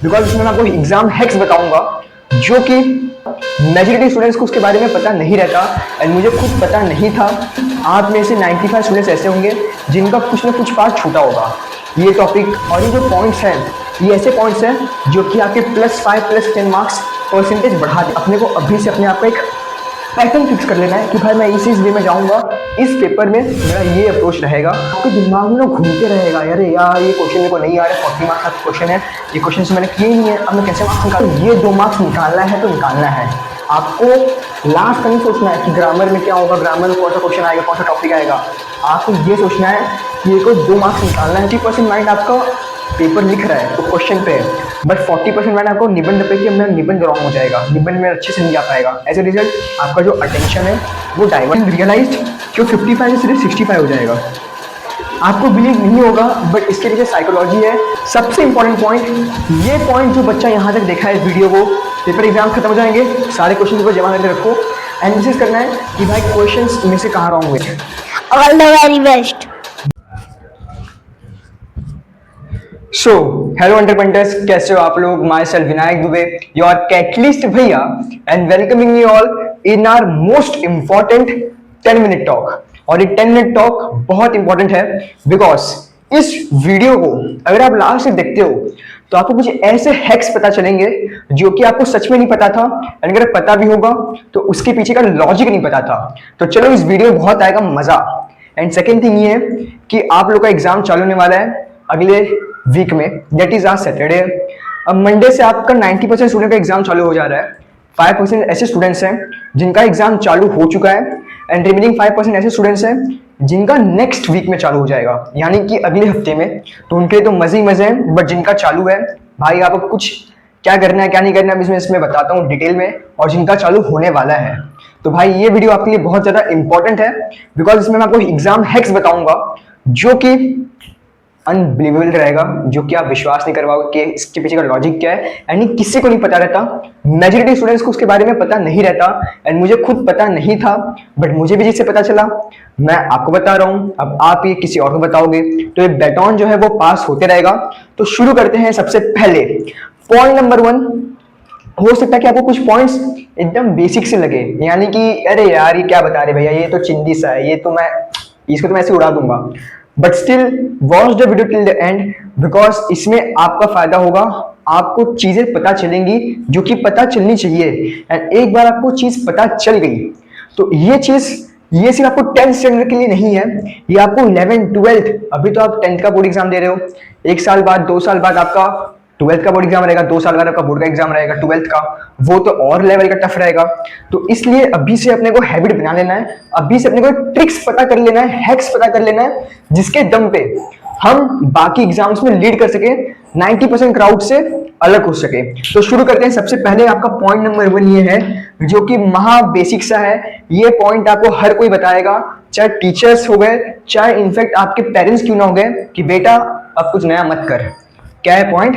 Because इसमें मैं आपको एग्जाम हैक्स बताऊंगा जो कि मेजॉरिटी स्टूडेंट्स को उसके बारे में पता नहीं रहता एंड मुझे खुद पता नहीं था। आप में से 95 स्टूडेंट्स ऐसे होंगे जिनका कुछ ना कुछ पार्ट छूटा होगा। ये टॉपिक और ये जो पॉइंट्स हैं ये ऐसे पॉइंट्स हैं जो कि आपके +5 +10 मार्क्स परसेंटेज बढ़ा दे। अपने को अभी से अपने आप को एक पैटर्न फिक्स कर लेना है कि भाई मैं इस वे में जाऊंगा, इस पेपर में मेरा ये अप्रोच रहेगा। आपके दिमाग में ना घूमते रहेगा, अरे यार ये क्वेश्चन मेरे को नहीं आ रहा है, 40 मार्क्स का क्वेश्चन है, ये क्वेश्चन से मैंने किए नहीं है, अब मैं कैसे मार्क्स निकालूं? ये 2 मार्क्स निकालना है तो निकालना है। आपको लास्ट का नहीं सोचना है कि ग्रामर में क्या होगा, ग्रामर में कौन सा क्वेश्चन आएगा, कौन सा टॉपिक आएगा। आपको ये सोचना है कि ये को 2 मार्क्स निकालना है। 50% माइंड आपका पेपर लिख रहा है तो क्वेश्चन पे है, बट 40% मैंने आपको निबंध पे कि मेरा निबंध रॉन्ग हो जाएगा, निबंध में अच्छे से नहीं आ पाएगा। एज ए रिजल्ट आपका जो अटेंशन है वो डाइवर्ट रियलाइज्ड जो 55 से सिर्फ 65 हो जाएगा। आपको बिलीव नहीं होगा बट इसके पीछे साइकोलॉजी है। सबसे इंपॉर्टेंट पॉइंट, ये पॉइंट जो बच्चा यहाँ तक देखा है इस वीडियो को, पेपर एग्जाम खत्म हो जाएंगे, सारे क्वेश्चन को जमा करके रखो, एनालिसिस करना है कि भाई क्वेश्चंस में से कहाँ रॉन्ग हुए। All the very best. So hello underpainters, कैसे हो आप लोग? Myself Vinayak Dubey, your catalyst भैया, and welcoming you all in our most important 10 minute talk. और ये 10 मिनट टॉक बहुत इंपॉर्टेंट है बिकॉज इस वीडियो को अगर आप लास्ट तक देखते हो तो आपको कुछ ऐसे हैक्स पता चलेंगे जो कि आपको सच में नहीं पता था, एंड अगर पता भी होगा तो उसके पीछे का लॉजिक नहीं पता था। तो चलो इस वीडियो में बहुत आएगा मजा। एंड सेकेंड थिंग ये है कि आप लोग का एग्जाम चालू होने वाला है अगले वीक में, दैट इज आज सैटरडे। अब मंडे से आपका 90% स्टूडेंट का एग्जाम चालू हो जा रहा है। 5% ऐसे स्टूडेंट्स हैं जिनका एग्जाम चालू हो चुका है एंड रिमेनिंग 5% ऐसे स्टूडेंट्स हैं जिनका नेक्स्ट वीक में चालू हो जाएगा, यानी कि अगले हफ्ते में। तो उनके लिए तो मजे ही मजे हैं, बट जिनका चालू है भाई आप अब कुछ क्या करना है क्या नहीं करना है इसमें बताता हूँ डिटेल में, और जिनका चालू होने वाला है। तो भाई ये वीडियो आपके लिए बहुत ज्यादा इंपॉर्टेंट है बिकॉज इसमें मैं आपको एग्जाम हैक्स बताऊंगा जो कि अनबिलीवेबल रहेगा, जो कि आप विश्वास नहीं करवाओगे कि इसके पीछे का लॉजिक क्या है। एंड किसी को नहीं पता रहता, मेजॉरिटी स्टूडेंट्स को उसके बारे में पता नहीं रहता, एंड मुझे खुद पता नहीं था बट मुझे भी जिससे पता चला मैं आपको बता रहा हूं। अब आप ये किसी और को बताओगे तो ये बैटॉन जो है वो पास होते रहेगा। तो शुरू करते हैं। सबसे पहले पॉइंट नंबर 1, हो सकता है कि आपको कुछ पॉइंट्स एकदम बेसिक से लगे, यानी कि अरे यार ये क्या बता रहे भैया, ये तो चिंदी सा है, ये तो मैं इसको तो मैं ऐसे उड़ा दूंगा। But still watch the video till the end because इसमें आपका फायदा होगा, आपको चीजें पता चलेंगी जो कि पता चलनी चाहिए। एंड एक बार आपको चीज पता चल गई तो ये सिर्फ आपको 10th स्टैंडर्ड के लिए नहीं है, ये आपको 11th 12th, अभी तो आप 10th का बोर्ड एग्जाम दे रहे हो, 1 साल बाद 2 साल बाद आपका 12th का बोर्ड एग्जाम रहेगा, 2 साल बाद आपका बोर्ड का एग्जाम रहेगा 12th का, वो तो और लेवल का टफ रहेगा। तो इसलिए अभी से अपने को हैबिट बना लेना है, अभी से अपने को ट्रिक्स पता कर लेना है, हैक्स पता कर लेना है, जिसके दम पे हम बाकी एग्जाम्स में लीड कर सके, 90% क्राउड से अलग हो सके। तो शुरू करते हैं। सबसे पहले आपका पॉइंट नंबर 1 ये है जो कि महा बेसिक सा है। ये पॉइंट आपको हर कोई बताएगा, चाहे टीचर्स हो गए, चाहे इनफैक्ट आपके पेरेंट्स क्यों ना हो गए, कि बेटा अब कुछ नया मत कर। क्या है point?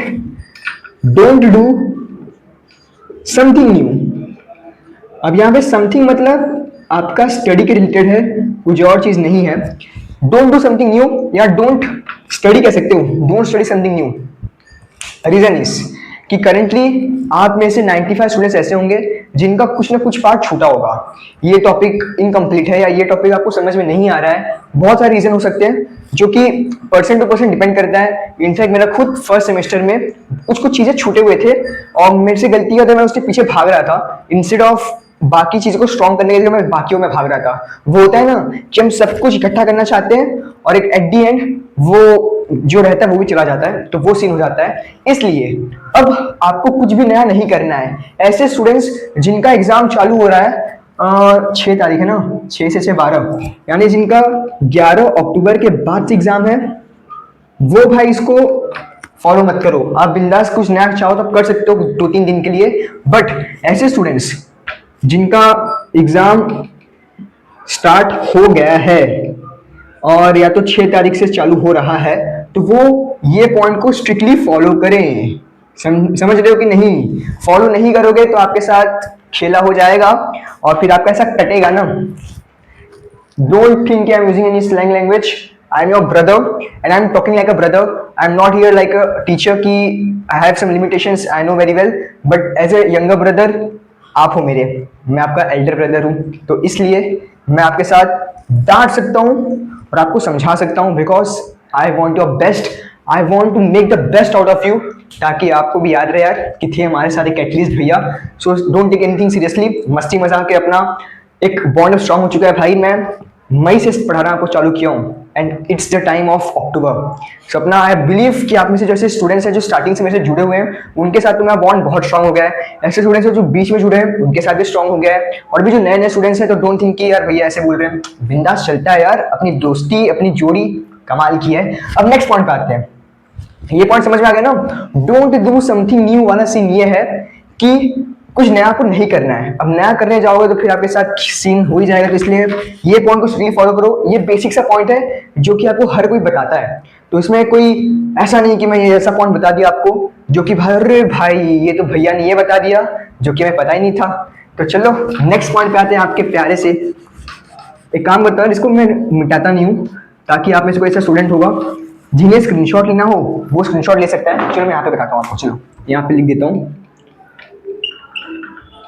Don't do something new. अब यहां पे समथिंग मतलब आपका स्टडी के रिलेटेड है, कुछ और चीज नहीं है। डोंट डू समथिंग न्यू या डोंट स्टडी कह सकते हो, don't study something new. Reason is कि करेंटली आप में से 95 स्टूडेंट्स ऐसे होंगे जिनका कुछ ना कुछ पार्ट छूटा होगा, ये टॉपिक इनकम्प्लीट है या ये टॉपिक आपको समझ में नहीं आ रहा है। बहुत सारे रीजन हो सकते हैं जो कि पर्सन टू पर्सन डिपेंड करता है। इनफैक्ट मेरा खुद फर्स्ट सेमेस्टर में कुछ चीजें छूटे हुए थे और मेरे से गलती हुआ था, मैं उसके पीछे भाग रहा था इंस्टेड ऑफ बाकी चीजों को स्ट्रॉन्ग करने के लिए मैं बाकियों में भाग रहा था। वो होता है ना कि हम सब कुछ इकट्ठा करना चाहते हैं और एक एट दी एंड वो जो रहता है वो भी चला जाता है, तो वो सीन हो जाता है। इसलिए अब आपको कुछ भी नया नहीं करना है। ऐसे स्टूडेंट्स जिनका एग्जाम चालू हो रहा है 6 तारीख है ना, 6 से 6 12, यानी जिनका 11 अक्टूबर के बाद से एग्जाम है, वो भाई इसको फॉलो मत करो। आप बिंदास कुछ नया चाहो तो कर सकते हो 2-3 दिन के लिए, बट ऐसे स्टूडेंट्स जिनका एग्जाम स्टार्ट हो गया है और या तो 6 तारीख से चालू हो रहा है, तो वो ये पॉइंट को स्ट्रिक्टली फॉलो करें। समझ रहे हो कि नहीं? फॉलो नहीं करोगे तो आपके साथ खेला हो जाएगा और फिर आपका ऐसा कटेगा ना। Don't think I am using any slang language, I am your brother and I am talking like a brother. I am not here like a teacher की I have some limitations, I know very well, but as a younger brother आप हो मेरे, मैं आपका Elder brother हूँ. तो इसलिए मैं आपके साथ डांट सकता हूँ और आपको समझा सकता हूँ, because I want your best, I want to make the best out of you, ताकि आपको भी याद रहे यार कि थे हमारे साथ एक एटलीस्ट भैया. So don't take anything seriously. मस्ती मजाक के अपना एक बॉन्ड स्ट्रांग हो चुका है भाई. मैं मई से पढ़ाना आपको चालू किया हूँ and it's the time of October. So अपना आई बिलीव कि आप में से जैसे स्टूडेंट्स हैं जो स्टार्टिंग से मेरे से जुड़े हुए हैं, उनके साथ तो मेरा बॉन्ड बहुत स्ट्रांग हो गया है. ऐसे स्टूडेंट्स हैं जो बीच में जुड़े हैं, उनके साथ भी स्ट्रांग हो गया है. और भी जो नए नए स्टूडेंट्स हैं, तो डोंट थिंक कि यार भैया ऐसे बोल रहे हैं, बिंदास चलता है यार, अपनी दोस्ती अपनी जोड़ी कमाल की है. अब नेक्स्ट पॉइंट पे आते हैं. ये पॉइंट समझ में आ गया ना. डोंट डू समथिंग न्यू वाला सीन ये है कि कुछ नया आपको नहीं करना है. अब नया करने जाओगे तो फिर आपके साथ सीन हो ही जाएगा. तो इसलिए ये पॉइंट को स्ट्रिक्टली फॉलो करो. ये बेसिक सा पॉइंट है जो कि आपको हर कोई बताता है. तो इसमें कोई ऐसा नहीं कि मैं ये ऐसा पॉइंट बता दिया आपको जो कि भाई अरे भाई ये तो भैया ने ये बता दिया जो कि मैं पता ही नहीं था. तो चलो नेक्स्ट पॉइंट पे आते हैं आपके प्यारे से. एक काम करता हूँ, इसको मैं मिटाता नहीं हूँ, ताकि आप में से कोई ऐसा स्टूडेंट होगा जिन्हें स्क्रीनशॉट लेना हो वो स्क्रीनशॉट ले सकता है. चलो मैं यहाँ पे बताता हूँ आपको. चलो यहाँ पे लिख देता हूँ,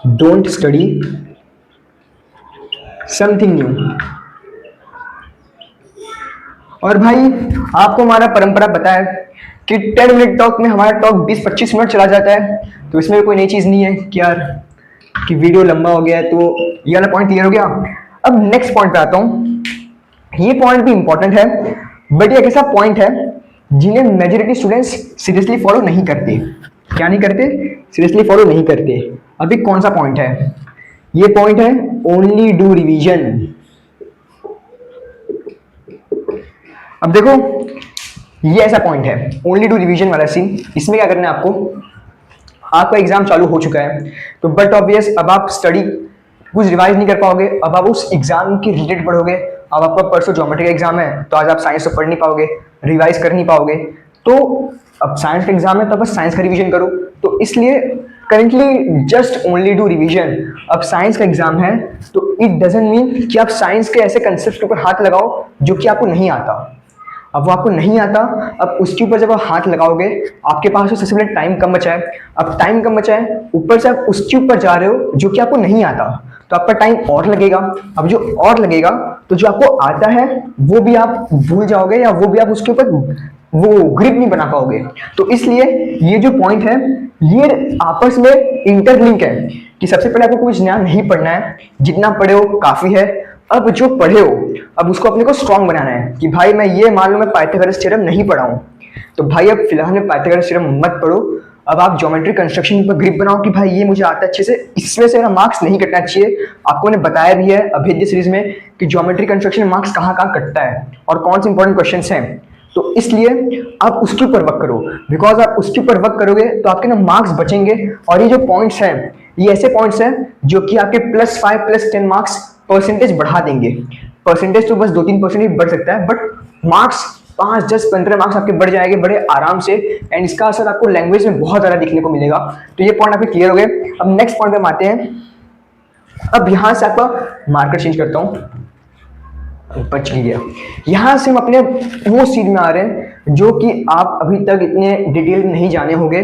डोंट स्टडी समथिंग न्यू. और भाई आपको हमारा परंपरा पता है कि 10 मिनट टॉक में हमारा टॉक 20-25 मिनट चला जाता है. तो इसमें कोई नई चीज नहीं है कि यार कि वीडियो लंबा हो गया है. तो ये वाला पॉइंट क्लियर हो गया. अब नेक्स्ट पॉइंट पे आता हूँ. ये पॉइंट भी इंपॉर्टेंट है, बट ये एक ऐसा पॉइंट है जिन्हें मेजॉरिटी स्टूडेंट्स सीरियसली फॉलो नहीं करते. क्या नहीं करते? सीरियसली फॉलो नहीं करते. अभी कौन सा पॉइंट है? ये पॉइंट है ओनली डू रिवीजन. अब देखो ये ऐसा पॉइंट है ओनली डू रिवीजन वाला सीन. इसमें क्या करना है आपको, आपका एग्जाम चालू हो चुका है तो बट ऑब्वियस अब आप स्टडी कुछ रिवाइज नहीं कर पाओगे. अब आप उस एग्जाम के रिलेटेड पढ़ोगे. अब आपका परसों ज्योमेट्री का एग्जाम है तो आज आप साइंस तो पढ़ नहीं पाओगे, रिवाइज कर नहीं पाओगे. तो अब साइंस का एग्जाम है तो बस साइंस का रिवीजन करो. तो इसलिए currently just only do revision. अब साइंस का एग्जाम है तो इट डजंट मीन कि आप साइंस के ऐसे कंसेप्ट के ऊपर हाथ लगाओ जो कि आपको नहीं आता. अब वो आपको नहीं आता. अब उसके ऊपर जब आप हाथ लगाओगे, आपके पास तो सबसे पहले टाइम कम बचा है. अब टाइम कम बचा है, ऊपर से आप उसके ऊपर जा रहे हो जो कि आपको नहीं आता, तो आपका टाइम और लगेगा. अब जो और लगेगा तो जो आपको आता है वो भी आप भूल जाओगे, या वो भी आप उसके ऊपर वो ग्रिप नहीं बना पाओगे. तो इसलिए ये जो पॉइंट है ये आपस में इंटरलिंक है कि सबसे पहले आपको कुछ नया नहीं पढ़ना है, जितना पढ़े हो काफी है. अब जो पढ़े हो अब उसको अपने को स्ट्रांग बनाना है कि भाई मैं ये मान लो मैं पाइथागोरस थ्योरम नहीं पढ़ा हूं, तो भाई अब फिलहाल में पाइथागोरस थ्योरम मत पढ़ो. अब आप ज्योमेट्री कंस्ट्रक्शन पर ग्रिप बनाओ कि भाई ये मुझे आता है अच्छे से, इसमें से मेरा मार्क्स नहीं कटना चाहिए. आपको मैंने बताया भी है अभेद्य सीरीज में कि ज्योमेट्री कंस्ट्रक्शन मार्क्स कहाँ कहाँ कटता है और कौन से इंपॉर्टेंट क्वेश्चन हैं. तो इसलिए आप उसके ऊपर वर्क करो, बिकॉज आप उसके ऊपर वर्क करोगे तो आपके ना मार्क्स बचेंगे. और ये जो पॉइंट्स हैं ये ऐसे पॉइंट्स हैं जो कि आपके +5 +10 मार्क्स परसेंटेज बढ़ा देंगे. परसेंटेज तो बस 2-3% बढ़ सकता है, बट मार्क्स 5, 10, 15 मार्क्स आपके बढ़ जाएंगे बड़े आराम से. एंड इसका असर आपको लैंग्वेज में बहुत ज्यादा दिखने को मिलेगा. तो ये पॉइंट आपके क्लियर हो गए. अब नेक्स्ट पॉइंट पे आते हैं. अब यहां से आपका मार्कर चेंज करता हूं, ऊपर चल गया. यहां से हम अपने वो सीन में आ रहे हैं जो कि आप अभी तक इतने डिटेल में नहीं जाने होंगे,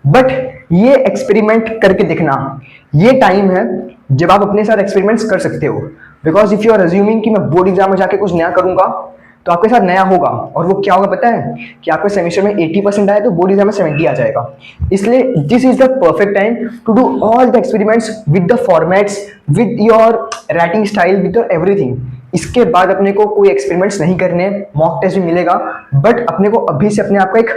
बट ये एक्सपेरिमेंट करके देखना. ये टाइम है जब आप अपने साथ एक्सपेरिमेंट्स कर सकते हो. Because if you are assuming कि मैं बोर्ड एग्जाम में जाके कुछ नया करूंगा तो आपके साथ नया होगा. और वो क्या होगा पता है कि आपके सेमेस्टर में 80% आए तो बोर्ड एग्जाम में 70 आ जाएगा. इसलिए this is the perfect time to do all the experiments with the formats, with your writing style, with your everything. इसके बाद अपने को कोई एक्सपेरिमेंट्स नहीं करने, मॉक टेस्ट भी मिलेगा, बट अपने को अभी से अपने आप को एक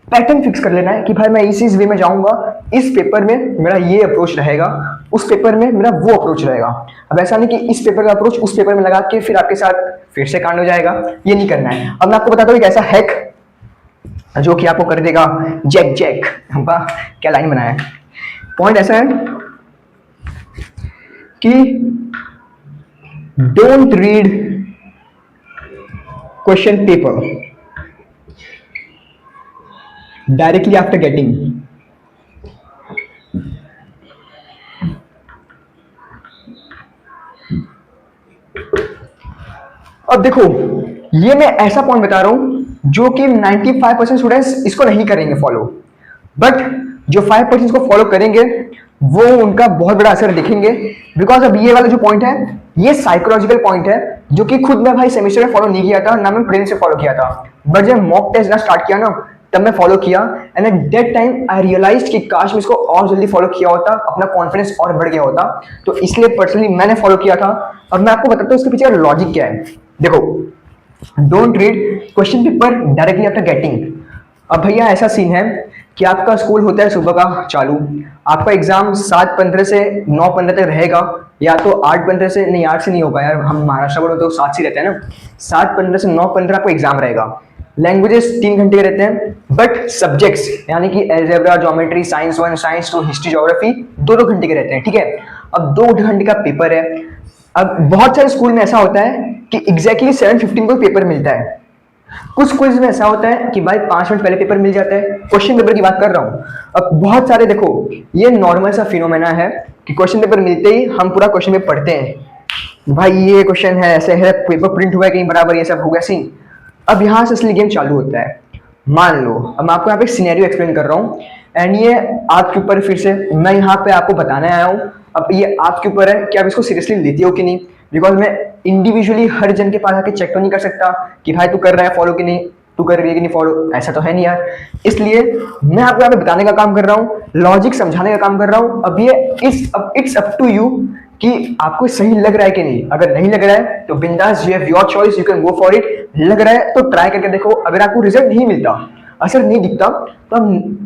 पैटर्न फिक्स कर लेना है कि भाई मैं इस वे में जाऊंगा, इस पेपर में मेरा ये अप्रोच रहेगा, उस पेपर में मेरा वो अप्रोच रहेगा. अब ऐसा नहीं कि इस पेपर का अप्रोच उस पेपर में लगा के फिर आपके साथ फिर से कांड हो जाएगा. ये नहीं करना है. अब मैं आपको बताता हूँ एक ऐसा हैक जो कि आपको कर देगा जैक जैक. वाह क्या लाइन बनाया है. पॉइंट ऐसा है कि don't read question paper directly after getting. अब देखो ये मैं ऐसा पॉइंट बता रहा हूँ जो कि 95% स्टूडेंट्स इसको नहीं करेंगे फॉलो, बट जो 5% इसको फॉलो करेंगे वो उनका बहुत बड़ा असर दिखेंगे। बिकॉज अब ये वाला जो पॉइंट है ये साइकोलॉजिकल पॉइंट है, जो कि खुद मैं भाई सेमेस्टर में फॉलो नहीं किया था, ना मैं प्रिलिम्स से फॉलो किया था, बट जब मॉक टेस्ट ना स्टार्ट किया ना तब मैं फॉलो किया। And at that time I realise कि काश मैं इसको और जल्दी फॉलो किया होता, अपना कॉन्फिडेंस और बढ़ गया होता। तो इसलिए पर्सनली मैंने फॉलो किया था। अब मैं आपको बताता हूँ इसके पीछे लॉजिक क्या है। देखो, don't read question paper directly after getting. अब भैया ऐसा सीन है कि आपका स्कूल होता है सुबह का चालू, आपका एग्जाम 7:15 से 9:15 तक रहेगा, या तो 8:15 से, नहीं 8 से नहीं होगा यार, हम महाराष्ट्र बोलो तो 7 से रहते हैं ना, 7:15 से 9:15 आपको एग्जाम रहेगा। लैंग्वेजेस 3 घंटे के रहते हैं, बट सब्जेक्ट्स यानी कि algebra, geometry, science 1, science 2, history, geography 2-2 घंटे के रहते हैं, ठीक है। अब 2 घंटे का पेपर है। अब बहुत सारे स्कूल में ऐसा होता है कि एग्जैक्टली 7:15 को पेपर मिलता है। कुछ क्विज में ऐसा होता है कि भाई 5 मिनट पहले पेपर मिल जाता है। क्वेश्चन पेपर की बात कर रहा हूँ। अब बहुत सारे देखो, ये नॉर्मल सा फिनोमेना है कि क्वेश्चन पेपर मिलते ही हम पूरा क्वेश्चन पेपर पढ़ते हैं, भाई ये क्वेश्चन है, ऐसे है, पेपर प्रिंट हुआ है कहीं बराबर, ये सब होगा सीन। अब यहाँ से असली गेम चालू होता है। मान लो, अब मैं आपको यहाँ पे सिनेरियो एक्सप्लेन कर रहा हूँ, एंड ये आपके ऊपर, फिर से मैं यहाँ पे आपको बताने आया हूँ। अब ये आपके ऊपर है कि आप इसको सीरियसली लेते हो कि नहीं, बिकॉज मैं इंडिविजुअली हर जन के पास आके चेक तो नहीं कर सकता कि भाई तू कर रहा है फॉलो कि नहीं, तू कर रही है कि नहीं फॉलो, ऐसा तो है नहीं यार। इसलिए मैं आपको यहाँ पे बताने का काम कर रहा हूँ, लॉजिक समझाने का काम कर रहा हूँ। अब ये इट्स अप टू यू कि आपको सही लग रहा है कि नहीं। अगर नहीं लग रहा है तो बिंदास, you have your choice, you can go for it. लग रहा है तो ट्राई करके देखो। अगर आपको रिजल्ट नहीं मिलता, असर नहीं दिखता, तो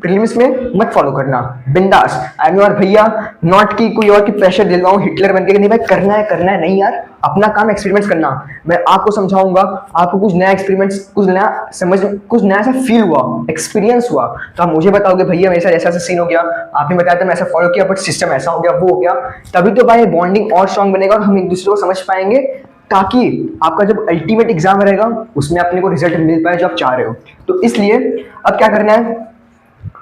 प्रीलिम्स में मत फॉलो करना, बिंदास। आई एम योर भैया, नॉट कि कोई और की प्रेशर दिल रहा हूँ हिटलर बनके, नहीं भाई करना है नहीं यार, अपना काम एक्सपेरिमेंट्स करना। मैं आपको समझाऊंगा, आपको कुछ नया एक्सपेरिमेंट्स, कुछ नया समझ, कुछ नया सा फील हुआ, एक्सपीरियंस हुआ, तो आप मुझे बताओगे भैया मेरे साथ ऐसा सीन हो गया, आपने बताया था मैं ऐसा फॉलो किया बट सिस्टम ऐसा हो गया, वो हो गया। तभी तो भाई बॉन्डिंग और स्ट्रांग बनेगा और हम एक दूसरे को समझ पाएंगे, ताकि आपका जब अल्टीमेट एग्जाम रहेगा उसमें अपने को रिजल्ट मिल पाए जो आप चाह रहे हो। तो इसलिए अब क्या करना है,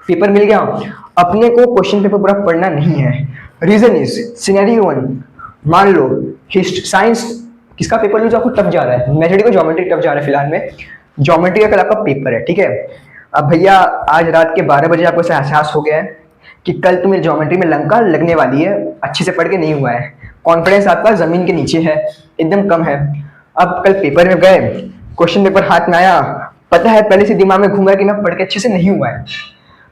पेपर मिल गया, अपने को क्वेश्चन पेपर पूरा पढ़ना नहीं है। रीजन इज सिनेरियो 1, मान लो हिस्ट्री साइंस किसका पेपर लो जो आपको टफ जा रहा है, मैथमेटिक्स को ज्योमेट्री टफ जा रहा है फिलहाल में, ज्योमेट्री का कल आपका पेपर है, ठीक है। अब भैया आज रात के 12 बजे आपको ऐसा एहसास हो गया है कि कल तुम्हें ज्योमेट्री में लंका लगने वाली है, अच्छे से पढ़ के नहीं हुआ है, कॉन्फिडेंस आपका जमीन के नीचे है, एकदम कम है। अब कल पेपर में गए, क्वेश्चन पेपर हाथ में आया, पता है पहले से दिमाग में घूम रहा है कि मैं पढ़ के अच्छे से नहीं हुआ है।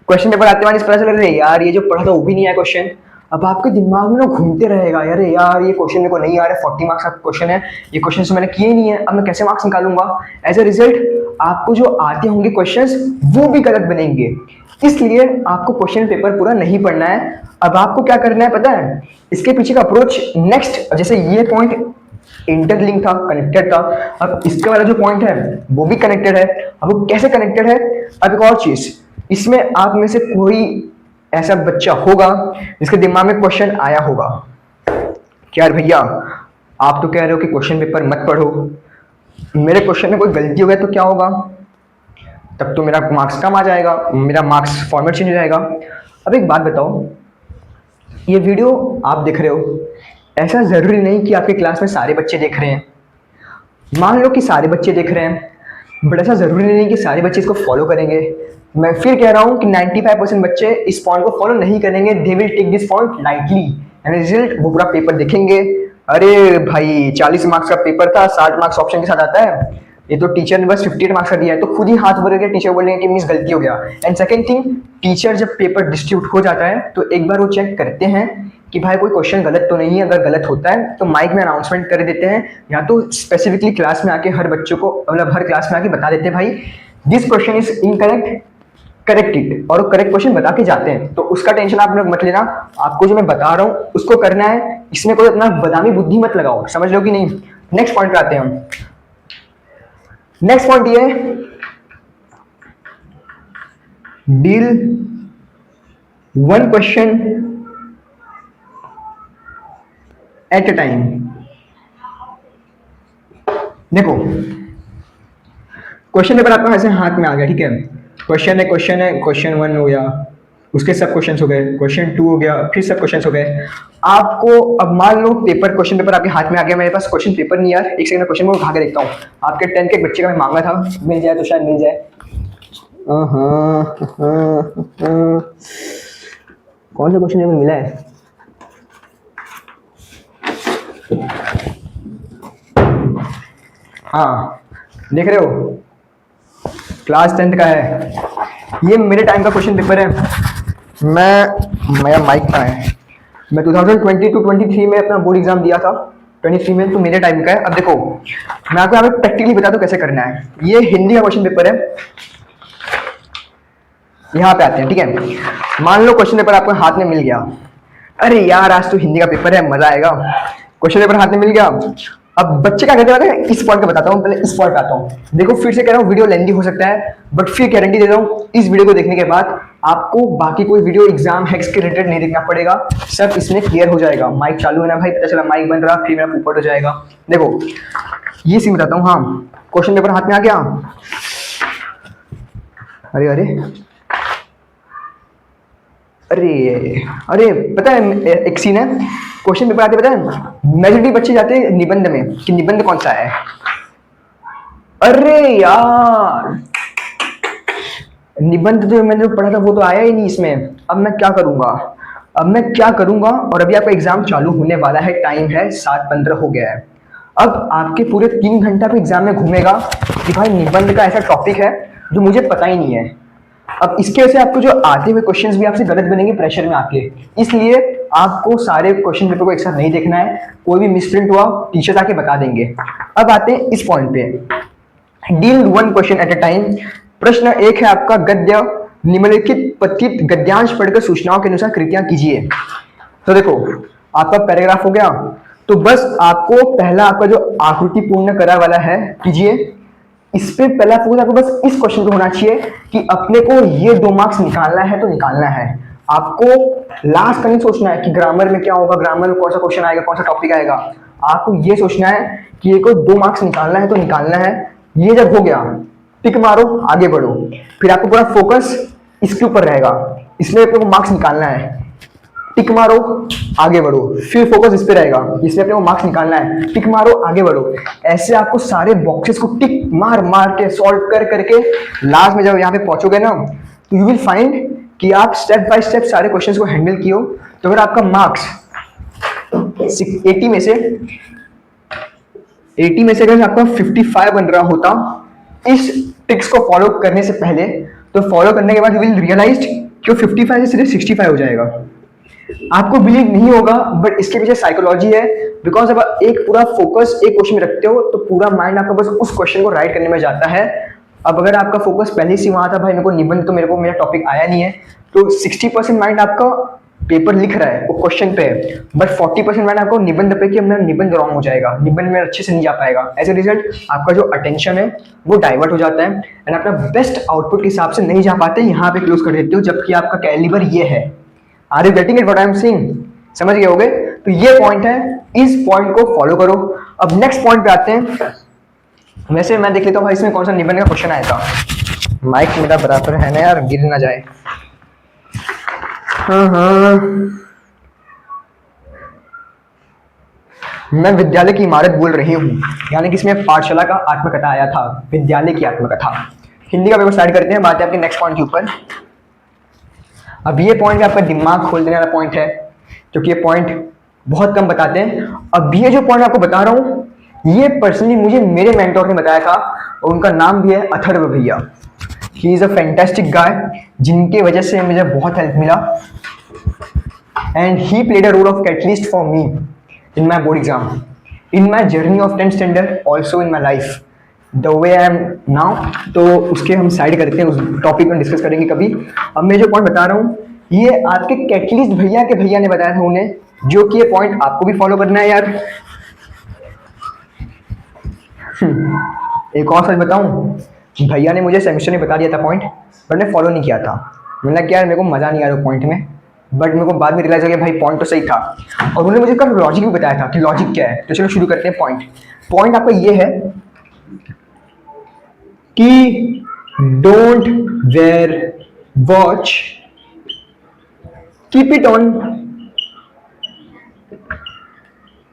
क्वेश्चन पेपर आते वाले पता चल रहा है यार ये जो पढ़ा था वो भी नहीं आया क्वेश्चन। अब आपके दिमाग में ना घूमते रहेगा, यार यार ये क्वेश्चन मेरे को नहीं आ रहा है, 40 मार्क्स का क्वेश्चन है, ये क्वेश्चन तो मैंने किए नहीं है, अब मैं कैसे मार्क्स निकालूंगा। एज ए रिजल्ट आपको जो आते होंगे क्वेश्चंस वो भी गलत बनेंगे। इसलिए आपको क्वेश्चन पेपर पूरा नहीं पढ़ना है। अब आपको क्या करना है पता है, इसके पीछे का अप्रोच नेक्स्ट, जैसे ये पॉइंट इंटरलिंक था, कनेक्टेड था, अब इसके वाला जो पॉइंट है वो भी कनेक्टेड है। अब वो कैसे कनेक्टेड है, अब एक और चीज, इसमें आप में से कोई ऐसा बच्चा होगा जिसके दिमाग में क्वेश्चन आया होगा कि यार भैया आप तो कह रहे हो कि क्वेश्चन पेपर मत पढ़ो, मेरे क्वेश्चन में कोई गलती हो गया तो क्या होगा, तब तो मेरा मार्क्स कम आ जाएगा, मेरा मार्क्स फॉर्मेट चेंज हो जाएगा। अब एक बात बताओ, ये वीडियो आप देख रहे हो, ऐसा जरूरी नहीं कि आपके क्लास में सारे बच्चे देख रहे हैं। मान लो कि सारे बच्चे देख रहे हैं, बट ऐसा जरूरी नहीं कि सारे बच्चे इसको फॉलो करेंगे। मैं फिर कह रहा हूँ कि 95% बच्चे इस पॉइंट को फॉलो नहीं करेंगे, they will take this point lightly, and result वो पूरा पेपर देखेंगे, अरे भाई 40 मार्क्स का पेपर था, 60 मार्क्स ऑप्शन के साथ आता है, ये तो टीचर ने बस 58 मार्क्स का दिया है, तो खुद ही हाथ भर के टीचर बोलेंगे कि मिस गलती हो गया। एंड सेकंड थिंग, टीचर जब पेपर डिस्ट्रीब्यूट हो जाता है तो एक बार वो चेक करते हैं कि भाई कोई क्वेश्चन गलत तो नहीं है, अगर गलत होता है तो माइक में अनाउंसमेंट कर देते हैं, या तो स्पेसिफिकली क्लास में आके हर बच्चों को, मतलब हर क्लास में आके बता देते हैं भाई this question is incorrect, correct it, और करेक्ट क्वेश्चन बता के जाते हैं। तो उसका टेंशन आप लोग मत लेना, आपको जो मैं बता रहा हूँ उसको करना है, इसमें कोई अपना बदामी बुद्धि मत लगाओ, समझ लो कि नहीं। नेक्स्ट पॉइंट पे आते हैं हम। नेक्स्ट पॉइंट ये है, deal one question at a time. देखो क्वेश्चन पेपर आपका ऐसे हाथ में आ गया, ठीक है, क्वेश्चन है, क्वेश्चन 1 हो गया, उसके सब क्वेश्चंस हो गए, क्वेश्चन 2 हो गया, फिर सब क्वेश्चंस हो गए। आपको अब मान लो क्वेश्चन पेपर आपके हाथ में आ गया, मेरे पास क्वेश्चन पेपर नहीं यार, एक सेकंड में क्वेश्चन को उठा के देखता हूँ। आपके 10 के एक बच्चे का मैं मांगा था, मिल जाए तो शायद मिल जाए। कौन सा क्वेश्चन पेपर मिला है? हाँ देख रहे हो, क्लास 10th का है ये, मेरे टाइम का क्वेश्चन पेपर है। मेरा माइक कहाँ है? मैं 2022-23 में अपना बोर्ड एग्जाम दिया था, 23 में, तो मेरे टाइम का है। अब देखो मैं आपको यहाँ पे प्रैक्टिकली बता दूं कैसे करना है। ये हिंदी का क्वेश्चन पेपर है, यहाँ पे आते हैं, ठीक है। मान लो क्वेश्चन पेपर आपको हाथ में मिल गया, अरे यार आज तो हिंदी का पेपर है, मजा आएगा। क्वेश्चन पेपर हाथ में मिल गया, अब बच्चे क्या कहते हैं, इस पॉइंट का बताता हूँ, पहले इस पॉइंट पे आता हूँ। देखो फिर से कह रहा हूँ, वीडियो लेंथी हो सकता है, बट फिर गारंटी दे रहा हूँ इस वीडियो को देखने के बाद आपको बाकी कोई वीडियो एग्जाम हैक्स के रिलेटेड नहीं देखना पड़ेगा, सब इसमें क्लियर हो जाएगा। माइक चालू है ना भाई, पता चला माइक बन रहा, फिर मेरा ऊपर हो जाएगा। देखो ये सीन बताता हूँ। हाँ क्वेश्चन पेपर हाथ में आ गया, अरे अरे अरे अरे पता है एक सीन है, क्वेश्चन पेपर आते पता है मेजॉरिटी बच्चे जाते हैं निबंध में कि निबंध कौन सा है। अरे यार निबंध जो मैंने पढ़ा था वो तो आया ही नहीं इसमें, अब मैं क्या करूंगा। और अभी आपका एग्जाम चालू होने वाला है, टाइम है 7:15 हो गया है। अब आपके पूरे 3 घंटा पे एग्जाम में घूमेगा कि भाई निबंध का ऐसा टॉपिक है जो मुझे पता ही नहीं है। अब इसके वजह से आपको जो आते हुए क्वेश्चंस भी आपसे गलत बनेंगे प्रेशर में आके, इसलिए आपको सारे क्वेश्चन पेपर को एक साथ नहीं देखना है, कोई भी मिसप्रिंट हुआ टीचर्स आके बता देंगे। अब आते हैं इस पॉइंट पे, deal 1 question at a time. प्रश्न 1 है आपका, गद्य निम्नलिखित पठित गद्यांश पढ़कर सूचनाओं के अनुसार कृतियां कीजिए। तो देखो आपका पैराग्राफ हो गया, तो बस आपको पहला आपका जो आकृति पूर्ण करा वाला है कीजिए। इस पे पहला फोकस आपको बस इस क्वेश्चन पे होना चाहिए कि अपने को ये 2 मार्क्स निकालना है तो निकालना है। आपको लास्ट का नहीं सोचना है कि ग्रामर में क्या होगा, ग्रामर में कौन सा क्वेश्चन आएगा, कौन सा टॉपिक आएगा। आपको ये सोचना है कि ये को 2 मार्क्स निकालना है तो निकालना है। ये जब हो गया टिक मारो, आगे बढ़ो। फिर आपको पूरा फोकस इसके ऊपर रहेगा, इसलिए अपने को मार्क्स निकालना है, टिक मारो आगे बढ़ो। फिर फोकस इस पे रहेगा, इसलिए अपने को मार्क्स निकालना है, टिक मारो आगे बढ़ो। ऐसे आपको सारे बॉक्सेस को टिक मार मार के सॉल्व कर करके लास्ट में जब यहाँ पे पहुंचोगे ना, तो यू विल फाइंड कि आप स्टेप बाय स्टेप सारे क्वेश्चंस को हैंडल किए हो। तो अगर आपका मार्क्स 80 में से अगर आपका 55 बन रहा होता इस ट्रिक्स को फॉलो करने से पहले, तो फॉलो करने के बाद यू विल रियलाइज कि 55 से सीधे 65 हो जाएगा। आपको बिलीव नहीं होगा, बट इसके पीछे साइकोलॉजी है। बिकॉज अब एक पूरा फोकस एक क्वेश्चन में रखते हो तो पूरा माइंड आपका बस उस क्वेश्चन को राइट करने में जाता है। अब अगर आपका फोकस पहले से वहां था, भाई मेरे को निबंध तो मेरा टॉपिक आया नहीं है, तो 60% माइंड आपका पेपर लिख रहा है वो क्वेश्चन पे है, बट 40% माइंड आपको निबंध पे कि अपना निबंध रॉन्ग हो जाएगा, निबंध में अच्छे से नहीं जा पाएगा। एज ए रिजल्ट आपका जो अटेंशन है वो डाइवर्ट हो जाता है एंड अपना बेस्ट आउटपुट के हिसाब से नहीं जा पाते, यहाँ पे क्लोज कर देते हो, जबकि आपका कैलिबर ये है। Are you getting it what I am saying? समझ गए होगे? तो ये पॉइंट है, इस पॉइंट को फॉलो करो। अब नेक्स्ट पॉइंट पे आते हैं। वैसे मैं देख लेता हूँ भाई इसमें कौन सा निबंध का क्वेश्चन आया था। माइक मेरा बराबर है ना यार, गिर ना जाए। हाँ मैं विद्यालय की इमारत बोल रही हूँ, यानी कि इसमें पाठशाला का आत्मकथा आया था, विद्यालय की आत्मकथा। हिंदी का पेपर स्टार्ट करते हैं, बात है आपके नेक्स्ट पॉइंट के ऊपर। अब ये पॉइंट आपका दिमाग खोल देने वाला पॉइंट है, क्योंकि ये पॉइंट बहुत कम बताते हैं। अब ये जो पॉइंट आपको बता रहा हूँ, ये पर्सनली मुझे मेरे मेंटोर ने बताया था, और उनका नाम भी है अथर्व भैया। ही इज अ फैंटास्टिक गाय, जिनके वजह से मुझे बहुत हेल्प मिला, and he played a role of catalyst for me in my board exam, in my journey of 10th standard, also in my life the way I am now. तो उसके हम side करते हैं, उस टॉपिक में discuss करेंगे कभी। अब मैं जो पॉइंट बता रहा हूँ, ये आपके कैटलिस्ट भैया के भैया ने बताया था उन्हें, जो कि ये पॉइंट आपको भी फॉलो करना है यार। एक और सच बताऊं, भैया ने मुझे सेमेस्टर में बता दिया था पॉइंट, बट मैं फॉलो नहीं किया था। मैंने कहा यार मेरे को मजा नहीं आ रहा पॉइंट में, बट मेरे को बाद में रियलाइज हो गया भाई पॉइंट तो सही था, और उन्होंने मुझे उसका लॉजिक भी बताया था कि लॉजिक क्या है। तो चलो शुरू करते हैं। पॉइंट आपका ये है कि don't wear watch keep it on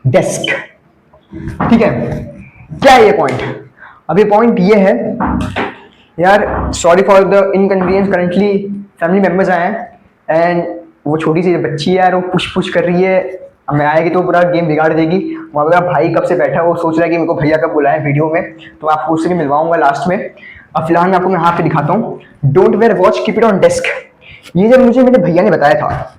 desk. ठीक है, क्या है ये पॉइंट? अभी पॉइंट ये है यार, sorry for the inconvenience, currently family members आए हैं एंड वो छोटी सी बच्ची है यार, वो पुश पुश कर रही है, मैं आएगी तो पूरा गेम बिगाड़ देगी। वहाँ मेरा भाई कब से बैठा है, वो सोच रहा है कि मेरे को भैया कब बुलाए वीडियो में, तो मैं आपको उससे भी मिलवाऊंगा लास्ट में। अब फिलहाल मैं आपको मैं हाथ पे दिखाता हूँ। Don't wear watch, keep it on desk. ये जब मुझे मेरे भैया ने बताया था,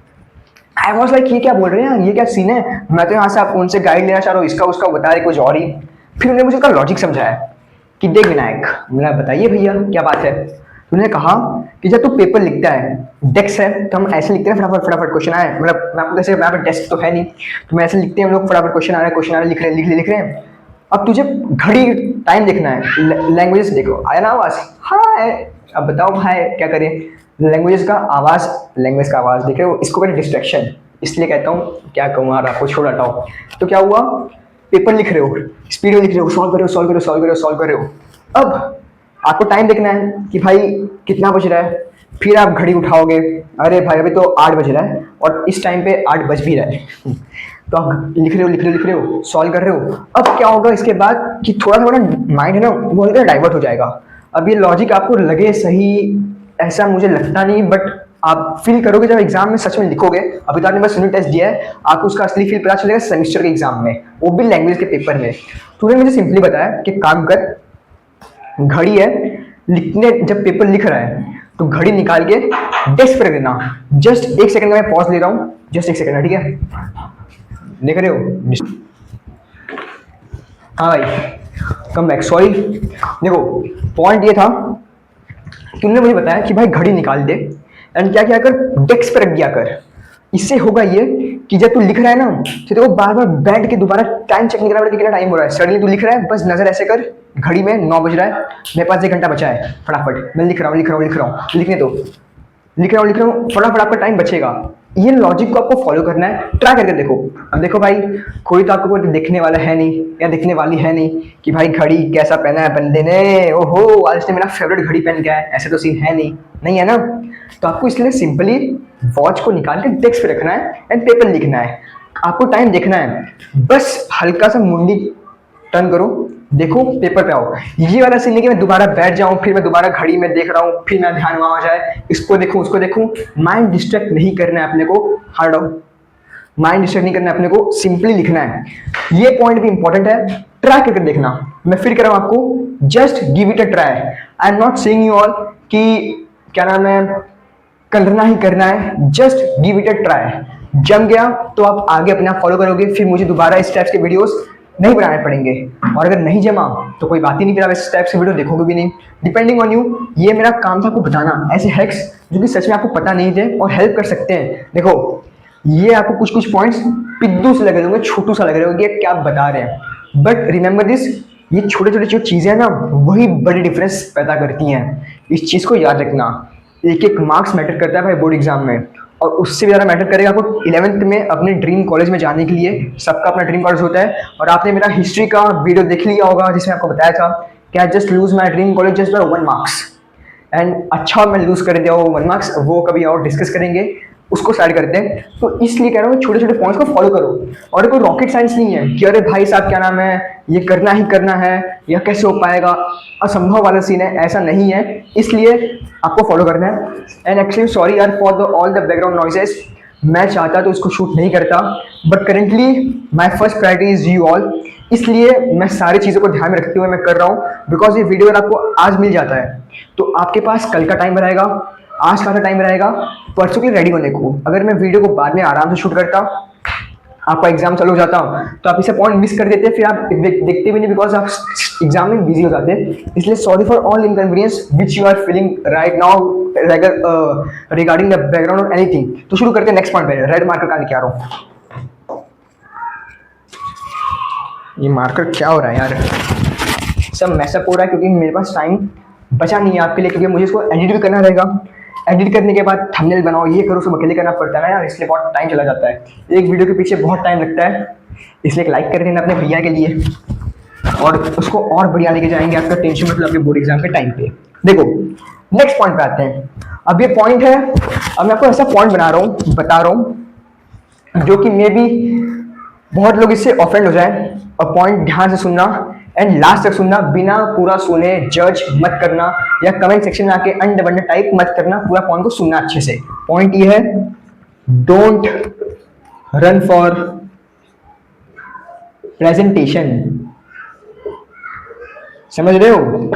आई वॉज लाइक ये क्या बोल रहे हैं यार, ये क्या सीन है? मैं तो यहाँ से आप उनसे गाइड लेना चाह रहा हूँ, इसका उसका बता रहे कुछ और ही। फिर उन्होंने मुझे उसका लॉजिक समझाया कि देख विनायक, मैंने बताइए भैया क्या बात है। उन्होंने कहा कि जब तू पेपर लिखता है, डेस्क है तो हम ऐसे लिखते हैं फटाफट फटाफट क्वेश्चन आए, मतलब मैं आपको जैसे यहाँ डेस्क तो है नहीं, तो मैं ऐसे लिखते हैं हम लोग, फटाफट क्वेश्चन आ रहा है, क्वेश्चन आ रहा है, लिख रहे हैं। अब तुझे घड़ी टाइम देखना है, लैंग्वेजेस देखो, आया ना आवाज? हाँ, अब बताओ भाई क्या करें? लैंग्वेज का आवाज देख रहे हो, इसको कहते डिस्ट्रैक्शन। इसलिए कहता हूँ क्या कहूँ यार, आपको छोड़ हटाओ। तो क्या हुआ, पेपर लिख रहे हो, स्पीड में लिख रहे हो, सॉल्व कर रहे हो। अब आपको टाइम देखना है कि भाई कितना बज रहा है, फिर आप घड़ी उठाओगे, अरे भाई अभी तो 8 बज रहा है और इस टाइम पे 8 बज भी रहा है। तो आप लिख रहे हो, सॉल्व कर रहे हो। अब क्या होगा इसके बाद कि थोड़ा थोड़ा माइंड है ना वो डाइवर्ट हो जाएगा। अब ये लॉजिक आपको लगे सही, ऐसा मुझे लगता नहीं, बट आप फील करोगे जब एग्जाम में सच में लिखोगे। अभी तो आपने बस यूनिट टेस्ट दिया है, आपको उसका असली फील पता चलेगा सेमेस्टर के एग्जाम में, वो भी लैंग्वेज के पेपर में। तो उन्होंने मुझे सिंपली बताया कि काम कर, घड़ी है, लिखने जब पेपर लिख रहा है तो घड़ी निकाल के डेस्क पर रख देना। जस्ट 1 सेकंड का मैं पॉज ले रहा हूँ, जस्ट 1 सेकंड, ठीक है? देख रहे हो? हाँ भाई, कम बैक, सॉरी। देखो पॉइंट ये था कि उन्होंने मुझे बताया कि भाई घड़ी निकाल दे एंड क्या क्या कर, डेस्क पर रख दिया कर। इससे होगा ये कि जब तू लिख रहा है ना, तो तेरे को बार बार बैठ के दोबारा टाइम चेक नहीं करना पड़ेगा कितना टाइम हो रहा है। सडनली तू लिख रहा है, बस नजर ऐसे कर घड़ी में 9 बज रहा है, मेरे पास 1 घंटा बचा है, फटाफट मैं लिख रहा हूँ, लिखने दो, लिख रहा हूँ, फटाफट आपका टाइम बचेगा। ये लॉजिक को आपको फॉलो करना है, ट्राई करके देखो। अब देखो भाई, कोई तो आपको कोई देखने वाला है नहीं या देखने वाली है नहीं कि भाई घड़ी कैसा पहना है बंदे ने, ओहो आज ने मेरा फेवरेट घड़ी पहन के आया, ऐसे तो सीन है नहीं है ना। तो आपको इसलिए सिंपली वॉच को निकाल के डेस्क पे रखना है एंड पेपर लिखना है। आपको टाइम देखना है, बस हल्का सा मुंडी टर्न करो, देखो पेपर पे आओ। ये वाला सीन है कि मैं दोबारा बैठ जाऊं, फिर मैं दोबारा घड़ी में देख रहा हूं, फिर मैं ध्यान वहां आ जाए, इसको देखूं उसको देखूं। माइंड डिस्ट्रैक्ट नहीं करना है अपने को, हार्ड आउट, माइंड डिस्ट्रैक्ट नहीं करना है अपने को, सिंपली लिखना है। ये पॉइंट भी इंपॉर्टेंट है, ट्राई करके देखना। मैं फिर कह रहा हूं आपको, just give it a try. I am not saying you all कि क्या नाम है करना है, just give it a try. जम गया तो आप आगे अपने आप फॉलो करोगे, फिर मुझे दोबारा इस टाइप के वीडियोस नहीं बनाने पड़ेंगे। और अगर नहीं जमा तो कोई बात ही नहीं, फिर आप इस टाइप से वीडियो देखोगे भी नहीं, डिपेंडिंग ऑन यू। ये मेरा काम था आपको बताना ऐसे हैक्स जो कि सच में आपको पता नहीं थे और हेल्प कर सकते हैं। देखो ये आपको कुछ कुछ पॉइंट्स पिद्दू से लग रहे होंगे, छोटू सा लग रहे होंगे, क्या आप बता रहे हैं, बट रिमेंबर दिस, ये छोटे छोटे जो चीजें हैं ना वही बड़ी डिफरेंस पैदा करती हैं। इस चीज को याद रखना। एक एक मार्क्स मैटर करता है भाई बोर्ड एग्जाम में, और उससे भी ज़्यादा मैटर करेगा आपको 11th में अपने ड्रीम कॉलेज में जाने के लिए। सबका अपना ड्रीम कॉलेज होता है, और आपने मेरा हिस्ट्री का वीडियो देख लिया होगा जिसमें आपको बताया था कि I just lose my dream college just by 1 marks. And अच्छा मैं लूज कर दिया वो 1 मार्क्स, वो कभी और डिस्कस करेंगे, उसको साइड करते हैं। तो इसलिए कह रहा हूँ छोटे छोटे पॉइंट्स को फॉलो करो, और कोई रॉकेट साइंस नहीं है कि अरे भाई साहब क्या नाम है ये करना ही करना है या कैसे हो पाएगा, असंभव वाला सीन है, ऐसा नहीं है। इसलिए आपको फॉलो करना है। एंड एक्चुअली सॉरी यार for the all the background noises, मैं चाहता तो इसको शूट नहीं करता, but currently my first priority is you all, इसलिए मैं सारी चीज़ों को ध्यान में रखते हुए मैं कर रहा हूँ। बिकॉज ये वीडियो अगर आपको आज मिल जाता है तो आपके पास कल का टाइम रहेगा, आज का टाइम रहेगा परसों के लिए रेडी होने को। अगर मैं वीडियो को बाद में आराम से शूट करता, आपका एग्जाम चालू हो जाता तो आप इसे पॉइंट मिस कर देते, फिर आप देखते भी नहीं, बिकॉज आप एग्जाम में बिजी हो जाते। इसलिए sorry for all inconvenience which you are feeling right now regarding the background और एनीथिंग। तो शुरू करते हैं नेक्स्ट पॉइंट पे। रेड मार्कर का लेके आ रहा हूँ। ये मार्कर क्या हो रहा है यार, सब मैसअप हो रहा है क्योंकि मेरे पास टाइम बचा नहीं है आपके लिए, क्योंकि मुझे इसको एडिट भी करना रहेगा। एडिट करने के बाद थंबनेल बनाओ, ये करो, सब अकेले करना पड़ता है ना यार, इसलिए बहुत टाइम चला जाता है। एक वीडियो के पीछे बहुत टाइम लगता है, इसलिए एक लाइक कर देना अपने भैया के लिए, और उसको और बढ़िया लेके जाएंगे आपका टेंशन मतलब आपके बोर्ड एग्जाम के टाइम पे। देखो नेक्स्ट पॉइंट पे आते हैं। अब ये पॉइंट है, अब मैं आपको ऐसा पॉइंट बता रहा हूँ जो कि मे बी बहुत लोग इससे ऑफेंड हो जाए। और पॉइंट ध्यान से सुनना एंड लास्ट तक सुनना, बिना पूरा सुने जज मत करना या कमेंट सेक्शन में आके अंडर टाइप मत करना, पूरा पॉइंट को सुनना अच्छे से। पॉइंट ये है, डोंट रन फॉर प्रेजेंटेशन। समझ रहे हो?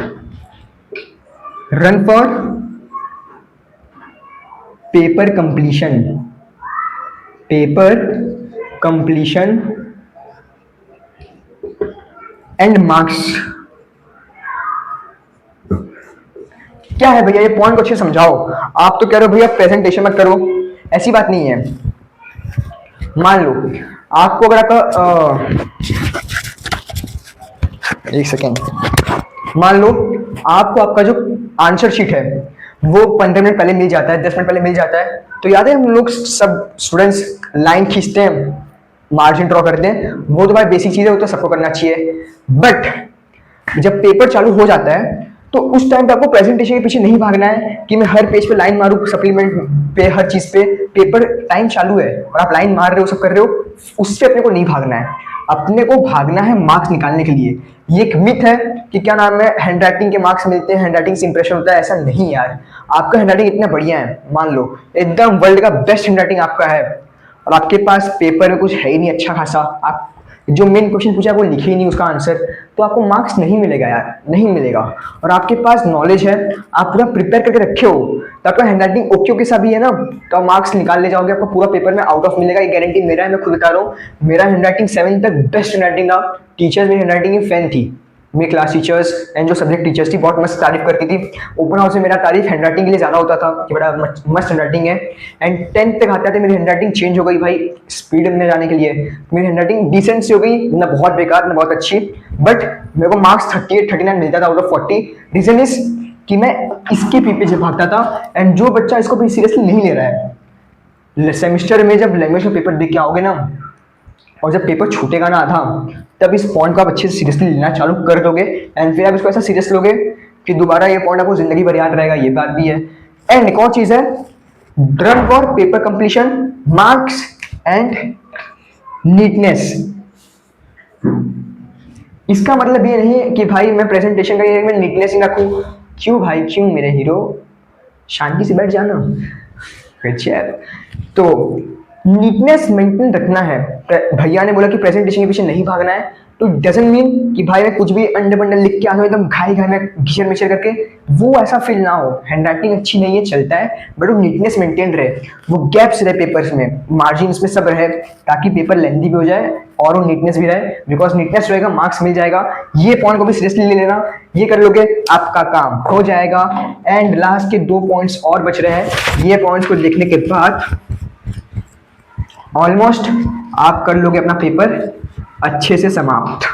Run for paper completion, paper completion and marks. क्या है भैया, ये पॉइंट को अच्छे से समझाओ। आप तो कह रहे हो भैया प्रेजेंटेशन मत करो, ऐसी बात नहीं है। मान लो आपको अगर आपका एक सेकेंड, मान लो आपको आपका जो आंसर शीट है वो 15 मिनट पहले मिल जाता है, 10 मिनट पहले मिल जाता है। तो याद है हम लोग सब स्टूडेंट्स लाइन खींचते हैं, मार्जिन ड्रॉ करते हैं, वो तो भाई बेसिक चीज है, वो तो सबको करना चाहिए। बट जब पेपर चालू हो जाता है तो उस टाइम पे आपको प्रेजेंटेशन के पीछे नहीं भागना है कि मैं हर पेज पे लाइन मारूं, सप्लीमेंट पे, हर चीज पे। पेपर टाइम चालू है और आप लाइन मार रहे हो, सब कर रहे हो, उससे अपने को नहीं भागना है। अपने को भागना है मार्क्स निकालने के लिए। ये एक मिथ है कि क्या नाम है, हैंडराइटिंग के मार्क्स मिलते हैं, हैंडराइटिंग से इंप्रेशन होता है। ऐसा नहीं यार, आपका हैंडराइटिंग इतना बढ़िया है, मान लो एकदम वर्ल्ड का बेस्ट हैंडराइटिंग आपका है, और आपके पास पेपर में कुछ है ही नहीं अच्छा खासा, आप जो मेन क्वेश्चन पूछा वो लिखे ही नहीं उसका आंसर, तो आपको मार्क्स नहीं मिलेगा यार, नहीं मिलेगा। और आपके पास नॉलेज है, आप पूरा प्रिपेयर करके रखे हो, तो आपका हैंडराइटिंग ओके ओके सा भी है ना, तो आप मार्क्स निकाल ले जाओगे, आपको पूरा पेपर में आउट ऑफ मिलेगा। ये गारंटी मेरा है, मैं खुद बता रहा हूँ। मेरा हैंडराइटिंग 7 तक बेस्ट हैंडराइटिंग था, टीचर्स मेरी हैंडराइटिंग की फैन थी, मेरी क्लास टीचर्स एंड जो सब्जेक्ट टीचर्स थी बहुत मस्त तारीफ करती थी। ओपन हाउस में मेरा तारीफ हैंडराइटिंग के लिए ज्यादा होता था कि बड़ा मस्त हैंडराइटिंग है। एंड 10th तक आते आते मेरी हैंडराइटिंग चेंज हो गई भाई, स्पीड में जाने के लिए मेरी हैंडराइटिंग डिसेंट सी हो गई, ना बहुत बेकार ना बहुत अच्छी। बट मेरे को मार्क्स 38 39 मिलता था आउट ऑफ 40। रीजन इज कि मैं इसके पीछे भागता था। एंड जो बच्चा इसको भी सीरियसली नहीं ले रहा है, सेमिस्टर में जब लैंग्वेज का पेपर दे के आओगे ना, और जब पेपर छूटेगा ना आधा, तब इस पॉइंट को आप अच्छे से सीरियसली लेना चालू कर दोगे। एंड फिर आप इसको ऐसा सीरियस लोगे कि दोबारा ये पॉइंट आपको जिंदगी भर याद रहेगा, ये बात भी है। एंड एक और चीज है, run for paper completion, marks and neatness. इसका मतलब ये नहीं है कि भाई मैं प्रेजेंटेशन का मैं नीटनेस ही रखूं। क्यों भाई, क्यों मेरे हीरो, शांति से बैठ जाना। तो नीटनेस मेंटेन रखना है। भैया ने बोला कि प्रेजेंटेशन के पीछे नहीं भागना है, तो डजंट मीन कि भाई मैं कुछ भी अंडर बंडर लिख के आ जाऊँ एकदम घाई घाई में घिचर मिचर करके, वो ऐसा फील ना हो। हैंडराइटिंग अच्छी नहीं है चलता है, बट वो नीटनेस मेंटेन रहे, वो गैप्स रहे पेपर्स में, मार्जिन में सब रहे, ताकि पेपर लेंथी भी हो जाए और वो नीटनेस भी रहे। बिकॉज नीटनेस रहेगा मार्क्स मिल जाएगा। ये पॉइंट को भी सीरियसली ले लेना, ये कर लोगे आपका काम हो जाएगा। एंड लास्ट के 2 पॉइंट्स और बच रहे हैं, ये पॉइंट्स को देखने के बाद ऑलमोस्ट आप कर लोगे अपना पेपर अच्छे से समाप्त।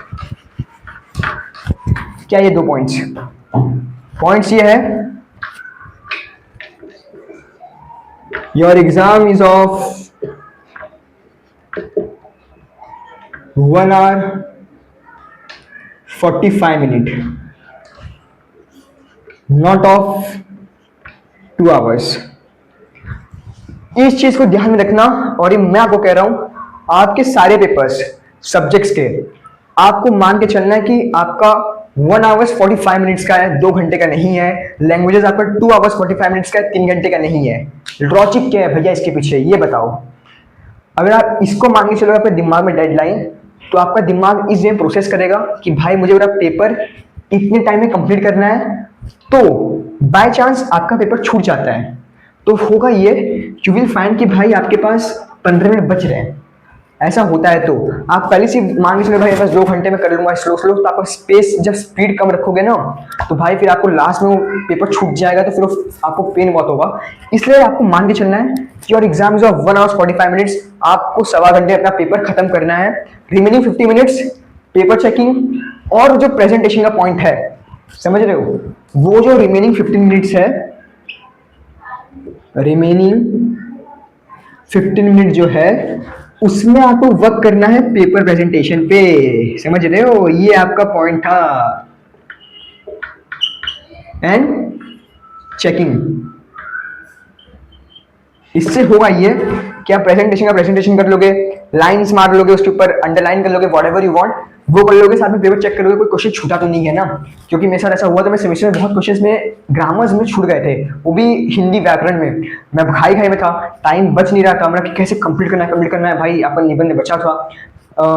क्या ये 2 पॉइंट्स ये है, your exam is of 1 hour 45 minute, not of 2 hours। इस चीज को ध्यान में रखना। और ये मैं आपको कह रहा हूं, आपके सारे पेपर्स सब्जेक्ट्स के आपको मान के चलना है कि आपका 1 hours 45 minutes का है, 2 घंटे का नहीं है। लैंग्वेजेस आपका 2 hours 45 minutes का है, 3 घंटे का नहीं है। लॉजिक क्या है भैया इसके पीछे, ये बताओ। अगर आप इसको मान के चलोगे अपने दिमाग में डेडलाइन, तो आपका दिमाग इस वे प्रोसेस करेगा कि भाई मुझे मेरा पेपर इतने टाइम में कंप्लीट करना है। तो बाय चांस आपका पेपर छूट जाता है, तो होगा ये, यू विल फाइंड कि भाई आपके पास 15 मिनट बच रहे हैं। ऐसा होता है तो आप पहले से मान के चलो भाई बस 2 घंटे में कर लूंगा स्लो स्लो, तो आपका स्पेस जब स्पीड कम रखोगे ना, तो भाई फिर आपको लास्ट में वो पेपर छूट जाएगा, तो फिर आपको पेन बहुत होगा। इसलिए आपको मान के चलना है कि your exam is of 1 hour 45 minutes, आपको 1.25 घंटे अपना पेपर खत्म करना है। रिमेनिंग 50 minutes पेपर चेकिंग और जो प्रेजेंटेशन का पॉइंट है, समझ रहे हो, वो जो रिमेनिंग 15 minutes है, रिमेनिंग 15 मिनट जो है उसमें आपको वर्क करना है पेपर प्रेजेंटेशन पे। समझ रहे हो, ये आपका पॉइंट था। एंड चेकिंग, इससे होगा ये कि आप प्रेजेंटेशन का प्रेजेंटेशन कर लोगे, लाइंस मार लोगे, उसके ऊपर अंडरलाइन कर लोगे, वॉट एवर यू वांट वो कर लोगे, साथ में पेपर चेक कर लोगे कोई क्वेश्चन छूटा तो नहीं है ना। क्योंकि मेरे साथ ऐसा हुआ तो मैं सेमेस्टर में बहुत क्वेश्चंस में ग्रामर्स में छूट गए थे, वो भी हिंदी व्याकरण में। मैं भाई में था, टाइम बच नहीं रहा था मेरा कि कैसे कंप्लीट करना है भाई। अपन निबंध में बचा था,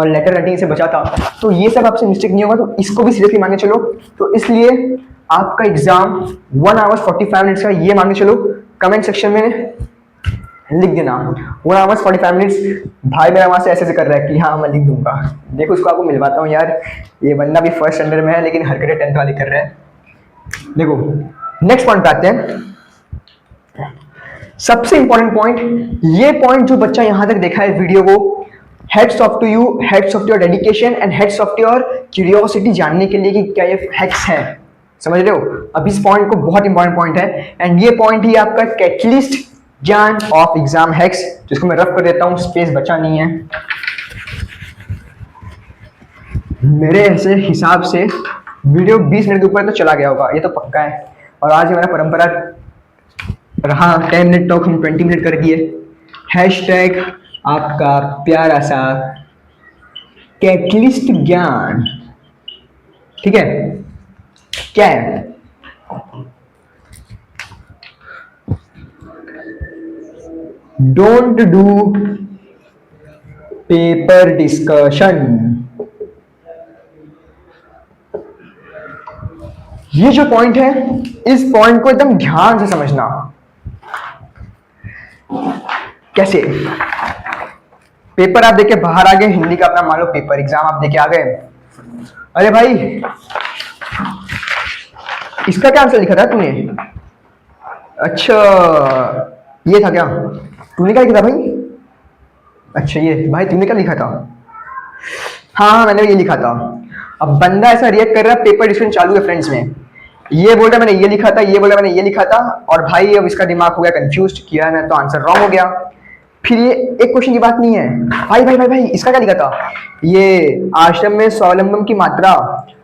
लेटर राइटिंग से बचा था, तो ये सब आपसे मिस्टेक नहीं होगा, तो इसको भी सीरियसली मांगे चलो। तो इसलिए आपका एग्जाम 1 आवर्स 45 मिनट्स का ये मांगे चलो, कमेंट सेक्शन में लिख देना 1 आवर्स 45 मिनट्स। भाई मेरा वहां से ऐसे कर रहा है कि हाँ मैं लिख दूंगा, देखो उसको आपको मिलवाता हूँ यार। ये बंदा भी फर्स्ट स्टैंडर्ड में है लेकिन हरकतें 10th वाली कर रहा है। देखो नेक्स्ट पॉइंट पे आते हैं, सबसे इंपॉर्टेंट पॉइंट। ये पॉइंट जो बच्चा यहां तक देखा है वीडियो को, heads off to you, heads off your dedication and heads off your curiosity जानने के लिए कि क्या ये हैक्स है, समझ रहे हो। अब इस पॉइंट को बहुत इंपॉर्टेंट पॉइंट है, एंड ये पॉइंट ही आपका कैटलिस्ट ज्ञान ऑफ एग्जाम हैक्स, जिसको मैं रफ कर देता हूं, स्पेस बचा नहीं है। मेरे ऐसे हिसाब से वीडियो 20 मिनट के ऊपर तो चला गया होगा, ये तो पक्का है। और आज हमारा परंपरा रहा 10 मिनट टॉक, हम 20 मिनट कर दिए। हैशटैग आपका प्यारा सा कैटलिस्ट ज्ञान, ठीक है। क्या है? Don't do paper discussion. ये जो पॉइंट है, इस पॉइंट को एकदम ध्यान से समझना। कैसे? पेपर आप देके बाहर आ गए, हिंदी का अपना मान लो पेपर एग्जाम आप देके आ गए। अरे भाई इसका क्या आंसर लिखा था तूने? अच्छा ये था क्या? तूने क्या लिखा था भाई? अच्छा ये भाई तुमने क्या लिखा था? हाँ मैंने ये लिखा था। अब बंदा ऐसा रिएक्ट कर रहा है, पेपर डिस्कशन चालू है फ्रेंड्स में, ये बोल रहा मैंने ये लिखा था, ये बोल रहा मैंने ये लिखा था, और भाई अब इसका दिमाग हो गया कंफ्यूज, किया ना तो आंसर रॉन्ग हो गया। फिर ये एक क्वेश्चन की बात नहीं है, भाई भाई भाई भाई इसका क्या लिखा था? ये आश्रम में स्वावलंबन की मात्रा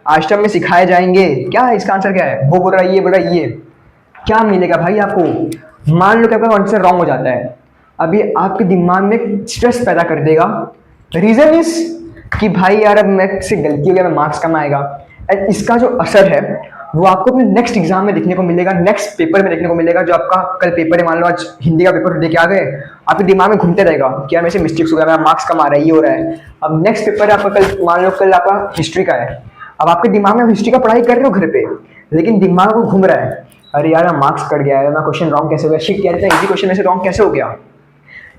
आश्रम में सिखाए जाएंगे, क्या है इसका आंसर? क्या है? वो बोल रहा है ये, बोल रहा है ये। क्या मिलेगा भाई आपको? मान लो कि आपका आंसर रॉन्ग हो जाता है, अभी आपके दिमाग में स्ट्रेस पैदा कर देगा। रीजन इज कि भाई यार अब मैं से गलती हो गया, मैं मार्क्स कम आएगा। एंड इसका जो असर है वो आपको अपने नेक्स्ट एग्जाम में देखने को मिलेगा, नेक्स्ट पेपर में देखने को मिलेगा। जो आपका कल पेपर है, मान लो आज हिंदी का पेपर देके आ गए, आपके दिमाग में घूमते रहेगा कि यार मेरे से मिस्टेक्स हो गया, मेरा मार्क्स कम आ रहा है, ये हो रहा है। अब नेक्स्ट पेपर है आपका कल, मान लो कल आपका हिस्ट्री का है, अब आपके दिमाग में हिस्ट्री का पढ़ाई कर रहे हो घर पे, लेकिन दिमाग में घूम रहा है, अरे यार मार्क्स कट गया है, मैं क्वेश्चन रॉन्ग कैसे हो गया, शिट यार इतना इजी क्वेश्चन में से रॉन्ग कैसे हो गया।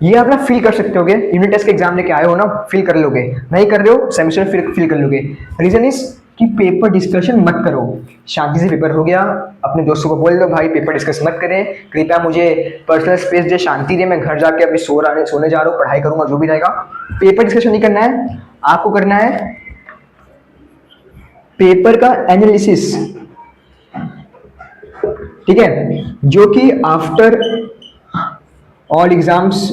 ये आप ना फील कर सकते होगे, यूनिट टेस्ट के एग्जाम लेके आए हो ना, फील कर लोगे, नहीं कर रहे हो सेमेस्टर फिर फील कर लोगे। रीजन इज कि पेपर डिस्कशन मत करो, शांति से पेपर हो गया, अपने दोस्तों को बोल दो भाई पेपर डिस्कस मत करें, कृपया मुझे पर्सनल स्पेस दे, शांति दे, मैं घर जाके अभी सोने जा रहा हूँ, पढ़ाई करूंगा जो भी रहेगा। पेपर डिस्कशन नहीं करना है, आपको करना है पेपर का एनालिसिस, ठीक है, जो कि after all exams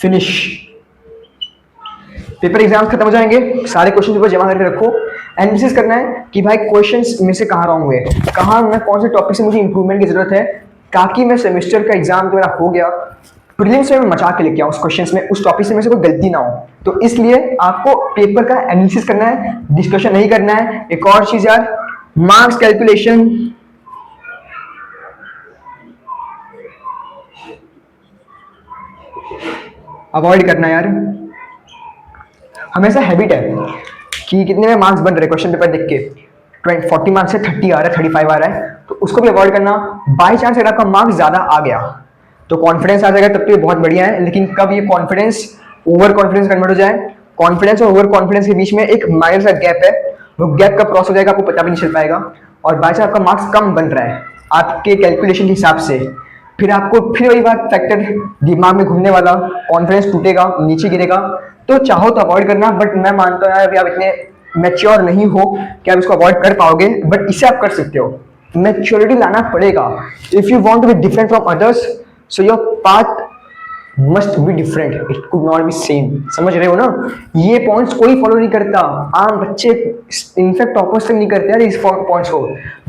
finish, paper exam खत्म हो जाएंगे, सारे क्वेश्चन पेपर जमा करके रखो, एनालिसिस करना है कि भाई क्वेश्चंस में से कहाँ रॉन्ग हुए, कहाँ मैं कौन से टॉपिक से मुझे इंप्रूवमेंट की जरूरत है, ताकि मैं सेमेस्टर का एग्जाम जो मेरा हो गया प्रीलिम्स में मैं मचा के लेके आऊँ उस क्वेश्चंस में, उस टॉपिक से मेरे से कोई गलती ना हो। तो इसलिए आपको पेपर का एनालिसिस करना है, डिस्कशन नहीं करना है। एक और चीज यार, मार्क्स कैलकुलेशन अवॉइड करना यार। हमेशा हैबिट है कि कितने में मार्क्स बन रहे क्वेश्चन पेपर देख के, 40 मार्क्स से 30 आ रहा है, 35 आ रहा है, तो उसको भी अवॉइड करना। बाई चांस अगर आपका मार्क्स ज्यादा आ गया तो कॉन्फिडेंस आ जाएगा, तब तो ये बहुत बढ़िया है, लेकिन कब ये कॉन्फिडेंस ओवर कॉन्फिडेंस कन्वर्ट हो जाए, कॉन्फिडेंस और ओवर कॉन्फिडेंस के बीच में एक माइनर सा गैप है, वो गैप कब क्रॉस हो जाएगा आपको पता भी नहीं चल पाएगा। और बाई चांस आपका मार्क्स कम बन रहा है आपके कैलकुलेशन के हिसाब से, फिर आपको फिर वही बात फैक्टर दिमाग में घूमने वाला, कॉन्फिडेंस टूटेगा, नीचे गिरेगा। तो चाहो तो अवॉइड करना, बट मैं मानता हूँ यार अभी आप इतने मैच्योर नहीं हो कि आप इसको अवॉइड कर पाओगे, बट इसे आप कर सकते हो। मैच्योरिटी लाना पड़ेगा if you want to be different from others, so your path must be different, it could not be same. समझ रहे हो ना? ये पॉइंट्स कोई फॉलो नहीं करता, आम बच्चे इनफैक्ट टॉपर्स तक नहीं करते यार इस पॉइंट्स को,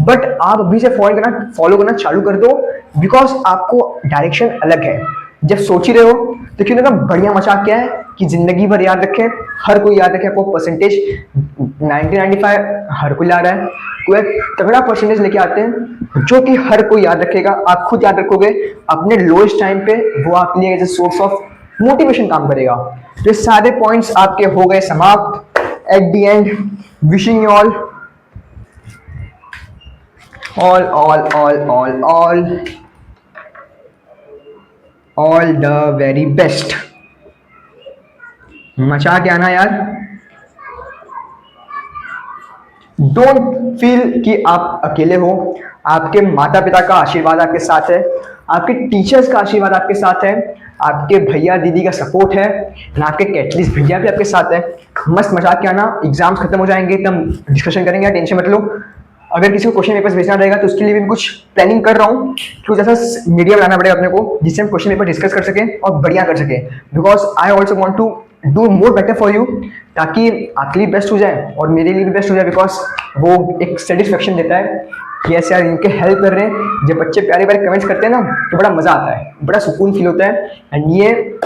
बट आप अभी से फॉलो करना चालू कर दो, बिकॉज आपको डायरेक्शन अलग है। जब सोच ही रहे हो तो क्यों ना बढ़िया मजाक क्या है कि जिंदगी भर याद रखें, हर कोई याद रखे आपको परसेंटेज 1995 हर कोई ला रहा है, कोई एक तगड़ा परसेंटेज लेके आते हैं जो कि हर कोई याद रखेगा, आप खुद याद रखोगे अपने लोएस्ट टाइम पे, वो आपके लिए as a source of motivation काम करेगा। तो ये सारे पॉइंट्स आपके हो गए समाप्त। At the end wishing you all the very best। मचा के आना यार। डोंट फील कि आप अकेले हो, आपके माता पिता का आशीर्वाद आपके साथ है, आपके टीचर्स का आशीर्वाद आपके साथ है, आपके भैया दीदी का सपोर्ट है, ना आपके कैटलिस्ट भैया भी आपके साथ है। मस्त मजाक के आना, एग्जाम्स खत्म हो जाएंगे तब डिस्कशन करेंगे, टेंशन मत लो। अगर किसी को क्वेश्चन पेपर्स भेजना रहेगा तो उसके लिए भी मैं कुछ प्लानिंग कर रहा हूँ, कुछ ऐसा मीडिया बनाना पड़ेगा अपने को जिससे हम क्वेश्चन पेपर डिस्कस कर सकें और बढ़िया कर सकें। Because I also want to do more better for you, ताकि आपके लिए बेस्ट हो जाए और मेरे लिए भी बेस्ट हो जाए। बिकॉज वो एक सेटिस्फेक्शन देता है कि ऐसे यार इनके हेल्प कर रहे हैं। जब बच्चे प्यारे प्यारे कमेंट्स करते हैं ना तो बड़ा मजा आता है, बड़ा सुकून फील होता है। एंड ये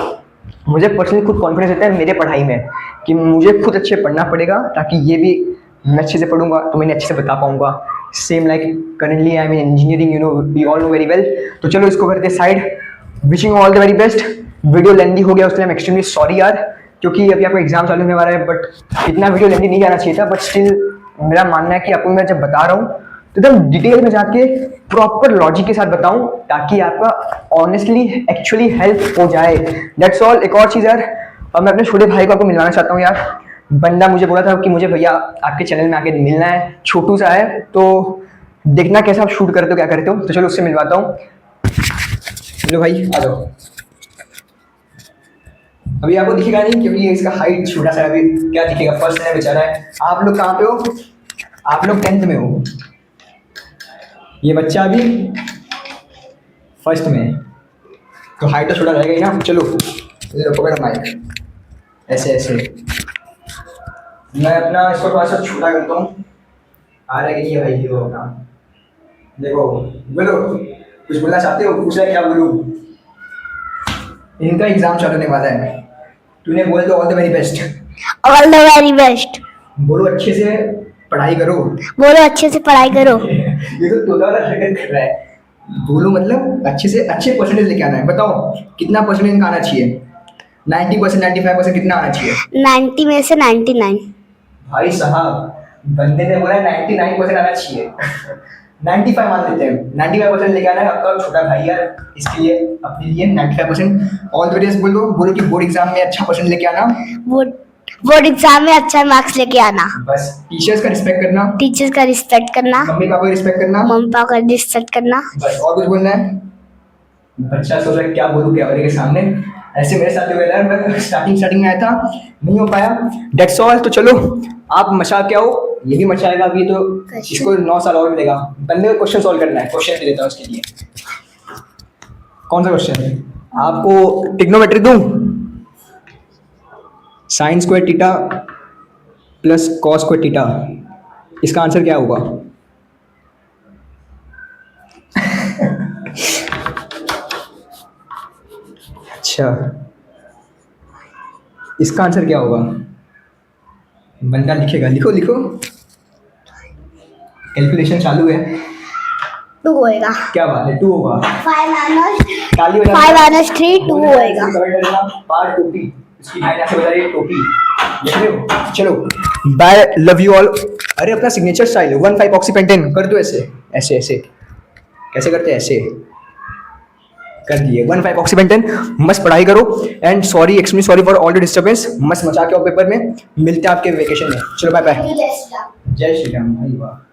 मुझे पर्सनली खुद कॉन्फिडेंस देता है मेरे पढ़ाई में कि मुझे खुद अच्छे पढ़ना पड़ेगा, ताकि ये भी मैं अच्छे से पढ़ूंगा तो मैं अच्छे से बता पाऊंगा। Same like currently I am in engineering, you know, we all know very well. तो चलो इसको करते side. Wishing all the very best. Video lengthy हो गया उसके लिए आई एम एक्सट्रीमली सॉरी यार, क्योंकि अभी आपको एग्जाम चालू होने वाला है, बट इतना वीडियो लेंदी नहीं जाना चाहिए था। बट स्टिल मेरा मानना है कि आपको मैं जब बता रहा हूँ तो एकदम डिटेल में जाके प्रॉपर लॉजिक के साथ बताऊं, ताकि आपका ऑनेस्टली एक्चुअली हेल्प हो जाए। That's all. एक और चीज़ यार, अब मैं अपने छोटे भाई को आपको मिलवाना चाहता हूँ यार। बंदा मुझे बोला था कि मुझे भैया आपके चैनल में आके मिलना है, छोटू सा है, तो देखना कैसा आप शूट करते हो, क्या करते हो। तो चलो उससे मिलवाता हूँ। चलो भाई आ जाओ। अभी आपको दिखेगा नहीं क्योंकि इसका हाइट छोटा सा है, अभी क्या दिखेगा, फर्स्ट है बेचारा है। आप लोग कहाँ पे हो? आप लोग 10th में हो, ये बच्चा अभी फर्स्ट में है, तो हाइट तो छोटा रहेगा ही ना। चलो पकड़ माइक, ऐसे ऐसे मैं अपना इसको थोड़ा सा छोटा करता हूँ। आ रहा है कि नहीं भाई? ये होगा, देखो बोलो, कुछ बोलना चाहते हो? पूछ रहे क्या बोलूँ? इनका एग्जाम चालू होने वाला है, तूने बोल दो all the very best. All the very best. बोलो अच्छे से पढ़ाई करो। बोलो अच्छे से पढ़ाई करो। ये तो तोता वाला हरकत कर रहा है। बोलो मतलब अच्छे से अच्छे परसेंटेज लेके आना है। बताओ कितना परसेंटेज इनका आना चाहिए? 90%, 95% कितना आना चाहिए? 90 में से 99। भाई साहब बंदे ने बोला 99% आना चाहिए। 95 मान लेते हैं, 95% लेके आना है आपका छोटा भाई यार, इसके लिए अपने लिए 95%। ऑल द बेस्ट बोलो, बोलो कि बोर्ड एग्जाम में अच्छा परसेंट लेके आना, बोर्ड एग्जाम में अच्छा मार्क्स लेके आना। बस टीचर्स का रिस्पेक्ट करना, टीचर्स का रिस्पेक्ट करना, मम्मी पापा का रिस्पेक्ट करना, मम्मी पापा का रिस्पेक्ट करना। बस। और कुछ बोलना है? बच्चा सोच रहा है क्या बोलूं कैमरे के सामने। ऐसे मेरे साथ हुआ यार, मैं स्टार्टिंग में आया था, नहीं हो पाया। That's all. तो चलो आप मचा के आओ, ये भी मचाएगा अभी, तो इसको 9 साल और मिलेगा। बंदे को क्वेश्चन सॉल्व करना है, क्वेश्चन दे देता हूँ उसके लिए। कौन सा क्वेश्चन है? आपको ट्रिग्नोमेट्री दूं? Sine square theta plus cos square theta, इसका आंसर क्या होगा? अच्छा, इसका आंसर क्या होगा? बंदा लिखेगा, लिखो लिखो, कैलकुलेशन चालू है। 2 होएगा। क्या बात है, 2 होगा। 5 ताली बजा। - 3 2 होएगा। पार टोपी, इसकी भाई ऐसे बता रही है टोपी, देख रहे हो? चलो बाय, लव यू ऑल। अरे अपना सिग्नेचर स्टाइल 1-5 ऑक्सी पेंटेन कर दो, ऐसे ऐसे ऐसे, कैसे करते हैं? ऐसे कर दिए। 1-5 ऑक्सी पेंटेन। मस्त पढ़ाई करो and sorry, extremely sorry for all the disturbance. मस्त मचा के आओ पेपर में, मिलते हैं आपके वेकेशन में। चलो बाय बाय। जय श्री राम भाई, वाह।